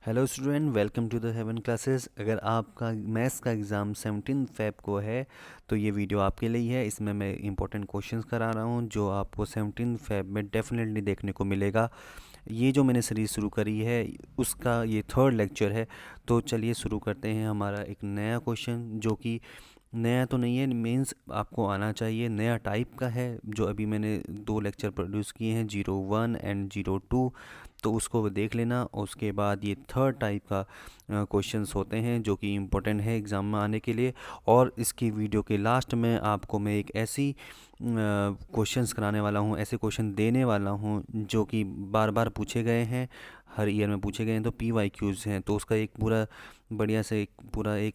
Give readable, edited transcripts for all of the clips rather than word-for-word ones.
Hello student, welcome to the heaven classes. अगर आपका maths का एग्ज़ाम 17 फेब को है तो ये वीडियो आपके लिए है। इसमें मैं इंपॉर्टेंट क्वेश्चंस करा रहा हूँ जो आपको 17 फेब में डेफिनेटली देखने को मिलेगा। ये जो मैंने सीरीज़ शुरू करी है उसका ये थर्ड लेक्चर है। तो चलिए शुरू करते हैं। हमारा एक नया क्वेश्चन जो कि नया तो नहीं है, मीन्स आपको आना चाहिए, नया टाइप का है। जो अभी मैंने दो लेक्चर प्रोड्यूस किए हैं, 01 एंड 02, तो उसको देख लेना। और उसके बाद ये थर्ड टाइप का क्वेश्चंस होते हैं जो कि इम्पोर्टेंट है एग्ज़ाम में आने के लिए। और इसकी वीडियो के लास्ट में आपको मैं एक ऐसी क्वेश्चंस कराने वाला हूँ, ऐसे क्वेश्चन देने वाला हूँ जो कि बार बार पूछे गए हैं, हर ईयर में पूछे गए हैं। तो PYQs हैं, तो उसका एक पूरा बढ़िया से एक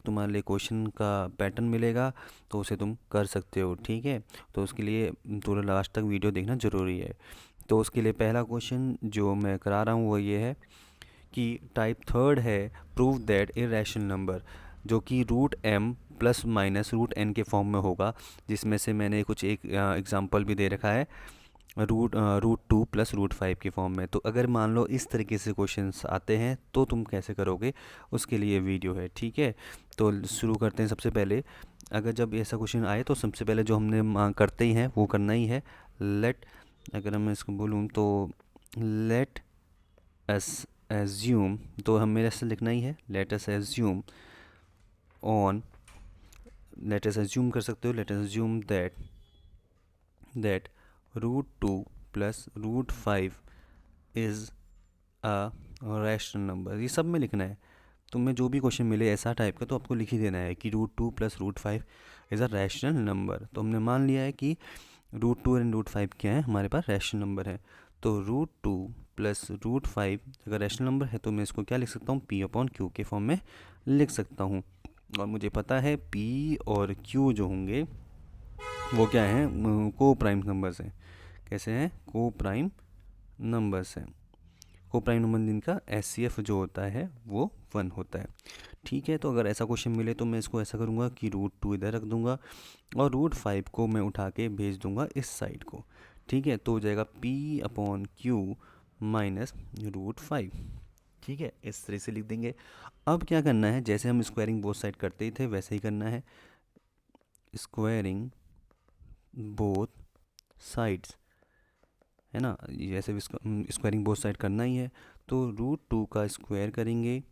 तुम्हारे लिए क्वेश्चन का पैटर्न मिलेगा, तो उसे तुम कर सकते हो। ठीक है, तो उसके लिए पूरा लास्ट तक वीडियो देखना ज़रूरी है। तो उसके लिए पहला क्वेश्चन जो मैं करा रहा हूँ वो ये है कि टाइप थर्ड है, प्रूव दैट इरेशनल नंबर, जो कि root M plus minus root N के फॉर्म में होगा, जिसमें से मैंने कुछ एक एग्जांपल भी दे रखा है, root two plus root five के फॉर्म में। तो अगर मान लो इस तरीके से क्वेश्चंस आते हैं तो तुम कैसे करोगे, उसके लिए वीडियो है। ठीक है, तो शुरू करते हैं। सबसे पहले अगर जब ऐसा क्वेश्चन आए तो सबसे पहले जो हमने करते ही हैं वो करना ही है, लेट, अगर मैं इसको बोलूँ तो लेट अस एज्यूम, तो हम मेरे से लिखना ही है let us assume on, let us assume कर सकते हो, let us assume that root two plus root five is a rational number. ये सब में लिखना है। तुम्हें जो भी क्वेश्चन मिले ऐसा टाइप का तो आपको लिख ही देना है कि root two plus root five is a rational number. तो हमने मान लिया है कि root two and root five क्या है, हमारे पास रैशनल नंबर है। तो root two plus root five अगर रैशनल नंबर है तो मैं इसको क्या लिख सकता हूँ, P/Q के फॉर्म में लिख सकता हूँ। और मुझे पता है P और Q जो होंगे वो क्या हैं, को प्राइम नंबर्स हैं। कैसे हैं, को प्राइम नंबर्स हैं। को प्राइम नंबर जिनका SCF जो होता है वो 1 होता है। ठीक है, तो अगर ऐसा क्वेश्चन मिले तो मैं इसको ऐसा करूँगा कि रूट टू इधर रख दूंगा और रूट फाइव को मैं उठा के भेज दूंगा इस साइड को। ठीक है, तो हो जाएगा P/Q माइनस रूट फाइव। ठीक है, इस तरह से लिख देंगे। अब क्या करना है, जैसे हम स्क्वायरिंग बोथ साइड करते ही थे वैसे ही करना है, स्क्वायरिंग बोथ साइड्स, है ना। जैसे स्क्वायरिंग बोथ साइड करना ही है, तो रूट टू का स्क्वायर करेंगे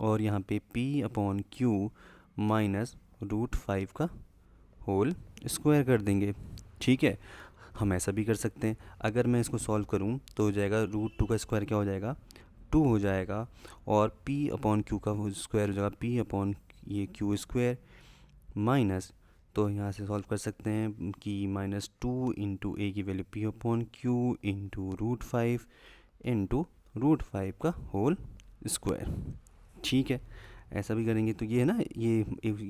और यहाँ पे P/Q माइनस रूट फाइव का होल स्क्वायर कर देंगे। ठीक है, हम ऐसा भी कर सकते हैं। अगर मैं इसको सॉल्व करूं तो हो जाएगा रूट टू का स्क्वायर क्या हो जाएगा, 2 हो जाएगा, और P/Q का स्क्वायर हो जाएगा P/ ये Q स्क्वायर माइनस, तो यहाँ से सॉल्व कर सकते हैं कि माइनस टू इंटू ए की value P/Q into root five into root five का होल स्क्वायर। ठीक है, ऐसा भी करेंगे तो ये है ना, ये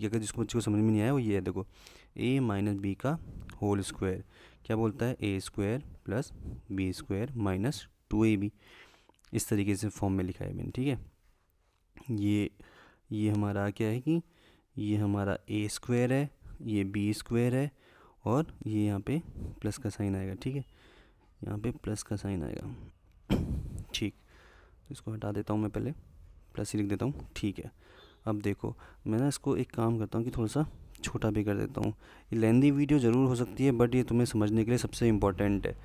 अगर जिसको बच्चे को समझ में नहीं आया वो ये है, देखो a माइनस बी का होल स्क्वायर क्या बोलता है, a square plus b square minus 2ab। इस तरीके से फॉर्म में लिखा है मैंने। ठीक है, ये हमारा क्या है कि ये हमारा ए स्क्वायर है, ये बी स्क्वायर है, और ये यहाँ पे प्लस का साइन आएगा। ठीक है, यहाँ पे प्लस का साइन आएगा। ठीक, तो इसको हटा देता हूँ मैं, पहले प्लस ही लिख देता हूँ। ठीक है, अब देखो मैं ना इसको एक काम करता हूँ कि थोड़ा सा छोटा भी कर देता हूँ। ये लेंदी वीडियो ज़रूर हो सकती है बट ये तुम्हें समझने के लिए सबसे इम्पोर्टेंट है,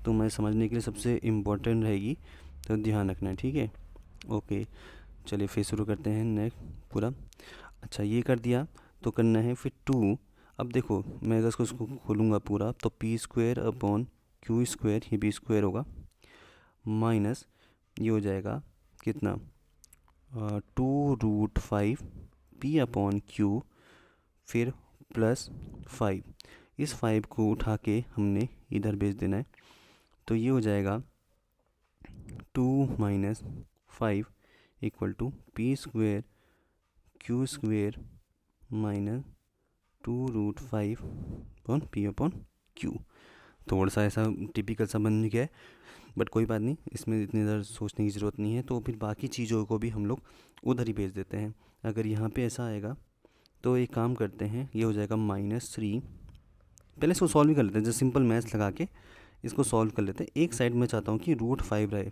तुम्हें समझने के लिए सबसे इम्पोर्टेंट रहेगी, तो ध्यान रखना है। ठीक है, ओके, चलिए फिर शुरू करते हैं नेक्स्ट पूरा। अच्छा, ये कर दिया, तो करना है फिर टू। अब देखो मैं अगर इसको खोलूँगा पूरा तो P/Q स्क्वायर, ये बी स्क्वायर होगा, माइनस ये हो जाएगा कितना, 2√5 P/Q, फिर प्लस 5। इस 5 को उठा के हमने इधर भेज देना है, तो ये हो जाएगा 2 minus 5 equal to P/Q square minus 2√5/P/Q। थोड़ा सा ऐसा टिपिकल सा बन गया है बट कोई बात नहीं, इसमें इतनी ज़्यादा सोचने की ज़रूरत नहीं है। तो फिर बाकी चीज़ों को भी हम लोग उधर ही भेज देते हैं। अगर यहाँ पे ऐसा आएगा तो एक काम करते हैं, ये हो जाएगा -3। पहले इसको सॉल्व भी कर लेते हैं, जैसे सिंपल मैथ्स लगा के इसको सॉल्व कर लेते हैं। एक साइड में चाहता हूँ कि रूट फाइव रहे,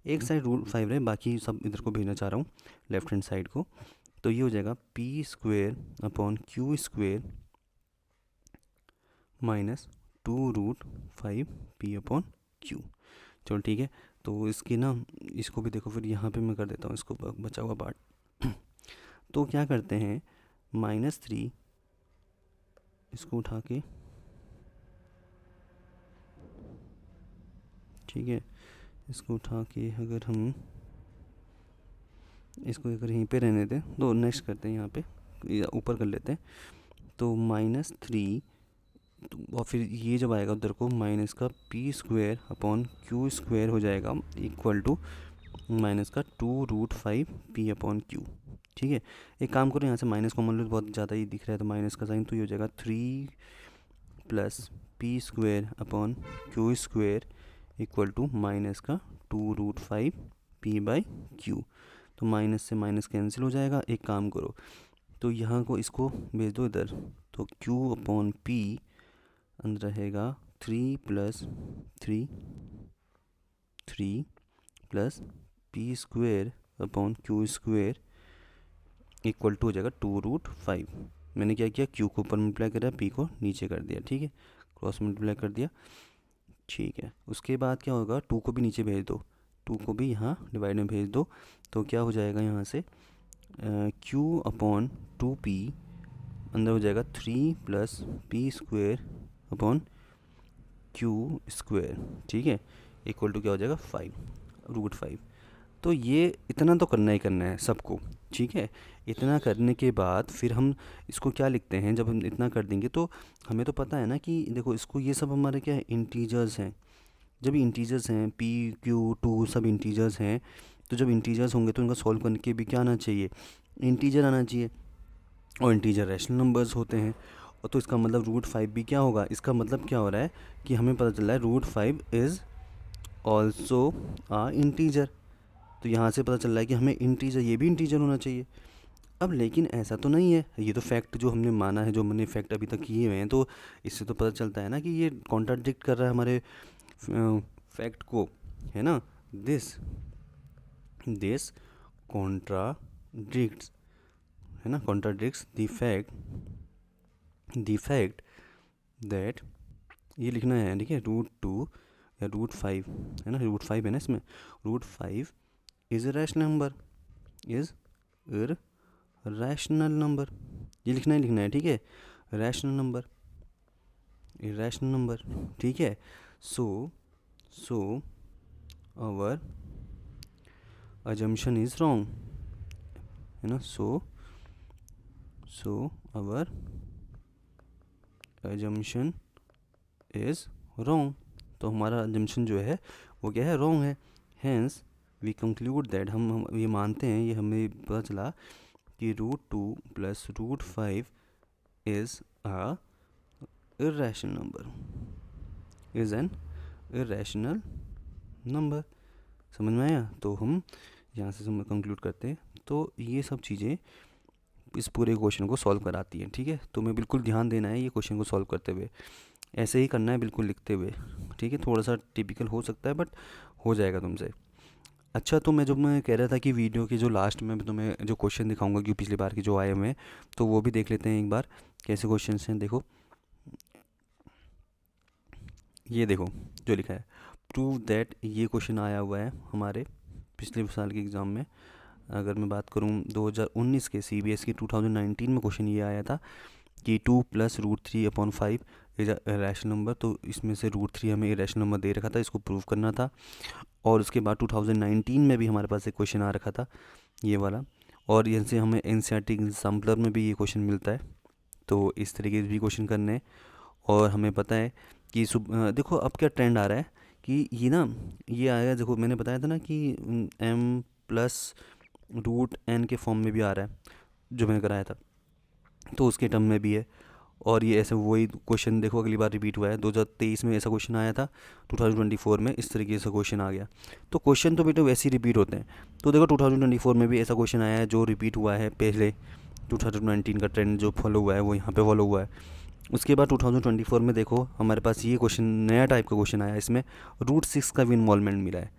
एक साइड √5 रहे, बाकी सब इधर को भेजना चाह रहा हूँ, लेफ्ट हैंड साइड को। तो ये हो जाएगा P square upon Q square minus 2√5 P upon Q. चलो ठीक है, तो इसकी ना इसको भी देखो, फिर यहाँ पे मैं कर देता हूँ इसको बचा हुआ पार्ट। तो क्या करते हैं, -3 इसको उठा के, ठीक है, इसको उठा के अगर हम इसको अगर यहीं पे रहने दें तो नेक्स्ट करते हैं, यहाँ पे या ऊपर कर लेते हैं। तो -3 और फिर ये जब आएगा उधर को माइनस का P square upon Q square हो जाएगा इक्वल टू माइनस का 2√5 पी अपॉन क्यू। ठीक है, एक काम करो, यहाँ से माइनस कॉमन लो, बहुत ज़्यादा ही दिख रहा है तो माइनस का साइन, तो ये हो जाएगा 3 plus P square upon Q square equal to minus का 2√5 पी बाई क्यू। तो माइनस से माइनस कैंसिल हो जाएगा। एक काम करो, तो यहाँ को इसको भेज दो इधर, तो क्यू अपॉन पी अंदर रहेगा 3 plus P square upon Q square equal to हो जाएगा 2√5। मैंने क्या किया, क्यू को ऊपर मल्टीप्लाई कर दिया, पी को नीचे कर दिया, ठीक है, क्रॉस मल्टीप्लाई कर दिया, ठीक है। उसके बाद क्या होगा, 2 को भी नीचे भेज दो, 2 को भी यहाँ डिवाइड में भेज दो, तो क्या हो जाएगा यहाँ से क्यू अपॉन 2p अंदर हो जाएगा 3 plus P square upon Q square, ठीक है, इक्वल टू क्या हो जाएगा 5√5। तो ये इतना तो करना ही करना है सबको, ठीक है। इतना करने के बाद फिर हम इसको क्या लिखते हैं, जब हम इतना कर देंगे तो हमें तो पता है ना कि देखो इसको, ये सब हमारे क्या है, इंटीजर्स हैं। जब इंटीजर्स हैं, पी क्यू टू सब इंटीजर्स हैं, तो जब इंटीजर्स होंगे तो इनका सॉल्व करने के भी क्या आना चाहिए, इंटीजर आना चाहिए, और इंटीजर रैशनल नंबर्स होते हैं। और तो इसका मतलब √5 भी क्या होगा, इसका मतलब क्या हो रहा है कि हमें पता चल रहा है √5 इज़ ऑल्सो आ इंटीजर। तो यहाँ से पता चल रहा है कि हमें इंटीजर, ये भी इंटीजर होना चाहिए। अब लेकिन ऐसा तो नहीं है, ये तो फैक्ट जो हमने माना है, जो हमने फैक्ट अभी तक किए हुए हैं, तो इससे तो पता चलता है ना कि ये कॉन्ट्राडिक्ट कर रहा है हमारे फैक्ट को, है ना। दिस कॉन्ट्राडिक्ट्स, है ना, कॉन्ट्राडिक्ट्स द फैक्ट दैट, ये लिखना है, ठीक है, √2 या √5 है ना, √5 है ना इसमें, √5 is a rational number, is rational number, ये लिखना है, ठीक है, रैशनल नंबर, इरेशनल नंबर, ठीक है। So our assumption is wrong, है ना, so our assumption is wrong, तो हमारा assumption जो है वो क्या है, wrong है। hence we conclude that, हम ये मानते हैं, ये हमें पता चला कि √2 plus √5 is a irrational number, is an irrational number। समझ में आया, तो हम यहाँ से हम कंक्लूड करते हैं। तो ये सब चीज़ें इस पूरे क्वेश्चन को सॉल्व कराती हैं, ठीक है। तो मैं बिल्कुल ध्यान देना है ये क्वेश्चन को सॉल्व करते हुए, ऐसे ही करना है बिल्कुल लिखते हुए, ठीक है। थोड़ा सा टिपिकल हो सकता है बट हो जाएगा तुमसे। अच्छा, तो मैं कह रहा था कि वीडियो के जो लास्ट में तुम्हें जो क्वेश्चन दिखाऊंगा कि पिछली बार के जो आए हुए हैं, तो वो भी देख लेते हैं एक बार कैसे क्वेश्चन हैं। देखो, ये देखो जो लिखा है, प्रूव दैट, ये क्वेश्चन आया हुआ है हमारे पिछले साल के एग्ज़ाम में। अगर मैं बात करूं 2019 के CBSE की 2019 में क्वेश्चन ये आया था कि 2 plus √3/5 is a rational number. तो इसमें से √3 हमें रैशनल नंबर दे रखा था, इसको प्रूव करना था। और उसके बाद 2019 में भी हमारे पास एक क्वेश्चन आ रखा था ये वाला, और यहाँ से हमें NCERT एग्जाम्पलर में भी ये क्वेश्चन मिलता है। तो इस तरीके से भी क्वेश्चन करने हैं। और हमें पता है कि देखो अब क्या ट्रेंड आ रहा है कि ये ना, ये आएगा, देखो मैंने बताया था ना कि m प्लस √n के फॉर्म में भी आ रहा है जो मैंने कराया था, तो उसके टर्म में भी है। और ये ऐसे वही क्वेश्चन देखो अगली बार रिपीट हुआ है, 2023 में ऐसा क्वेश्चन आया था, 2024 में इस तरीके से क्वेश्चन आ गया। तो क्वेश्चन तो बेटा वैसे ही रिपीट होते हैं। तो देखो 2024 में भी ऐसा क्वेश्चन आया है जो रिपीट हुआ है, पहले 2019 का ट्रेंड जो फॉलो हुआ है वो यहाँ पे फॉलो हुआ है। उसके बाद 2024 में देखो हमारे पास ये क्वेश्चन, नया टाइप का क्वेश्चन आया, इसमें √6 का भी इन्वॉल्वमेंट मिला है।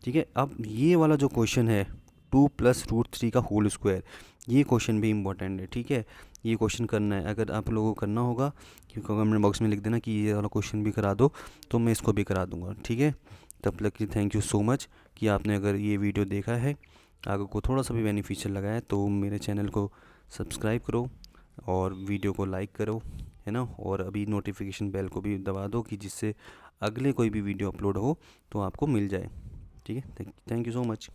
ठीक है। अब ये वाला जो क्वेश्चन है 2 + √3 का होल स्क्वायर, ये क्वेश्चन भी इम्पोर्टेंट है। ठीक है, ये क्वेश्चन करना है, अगर आप लोगों को करना होगा क्योंकि कमेंट बॉक्स में लिख देना कि ये वाला क्वेश्चन भी करा दो, तो मैं इसको भी करा दूंगा। ठीक है, तब तक कि थैंक यू सो मच कि आपने अगर ये वीडियो देखा है, अगर को थोड़ा सा भी बेनिफिशियल लगा है तो मेरे चैनल को सब्सक्राइब करो और वीडियो को लाइक करो, है ना। और अभी नोटिफिकेशन बेल को भी दबा दो कि जिससे अगले कोई भी वीडियो अपलोड हो तो आपको मिल जाए। ठीक है, थैंक यू सो मच।